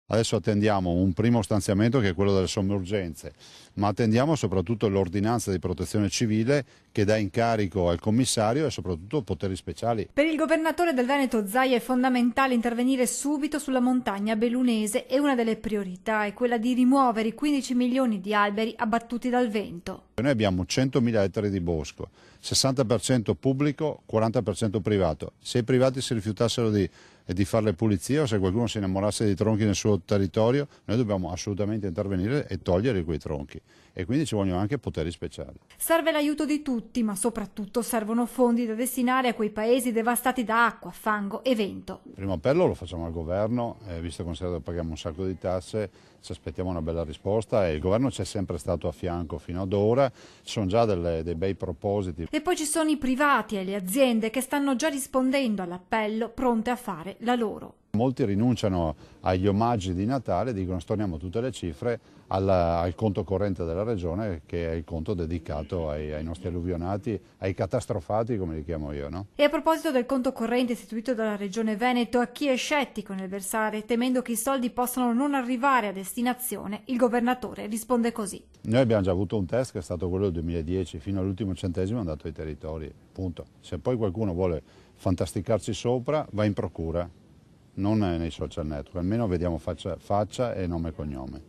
Adesso attendiamo un primo stanziamento che è quello delle somme urgenze, ma attendiamo soprattutto l'ordinanza di protezione civile che dà incarico al commissario e soprattutto poteri speciali. Per il governatore del Veneto Zaia è fondamentale intervenire subito sulla montagna bellunese e una delle priorità è quella di rimuovere i 15 milioni di alberi abbattuti dal vento. Noi abbiamo 100.000 ettari di bosco, 60% pubblico, 40% privato. Se i privati si rifiutassero di fare le pulizie o se qualcuno si innamorasse di tronchi nel suo territorio, noi dobbiamo assolutamente intervenire e togliere quei tronchi. E quindi ci vogliono anche poteri speciali. Serve l'aiuto di tutti, ma soprattutto servono fondi da destinare a quei paesi devastati da acqua, fango e vento. Il primo appello lo facciamo al governo, visto che considerato che paghiamo un sacco di tasse, ci aspettiamo una bella risposta e il governo ci è sempre stato a fianco fino ad ora, ci sono già dei bei propositi. E poi ci sono i privati e le aziende che stanno già rispondendo all'appello, pronte a fare la loro. Molti rinunciano agli omaggi di Natale e dicono storniamo tutte le cifre al conto corrente della regione, che è il conto dedicato ai nostri alluvionati, ai catastrofati come li chiamo io, no? E a proposito del conto corrente istituito dalla Regione Veneto, a chi è scettico nel versare temendo che i soldi possano non arrivare a destinazione, il governatore risponde così. Noi abbiamo già avuto un test che è stato quello del 2010, fino all'ultimo centesimo è andato ai territori, punto. Se poi qualcuno vuole fantasticarci sopra, va in procura, non nei social network, almeno vediamo faccia e nome e cognome.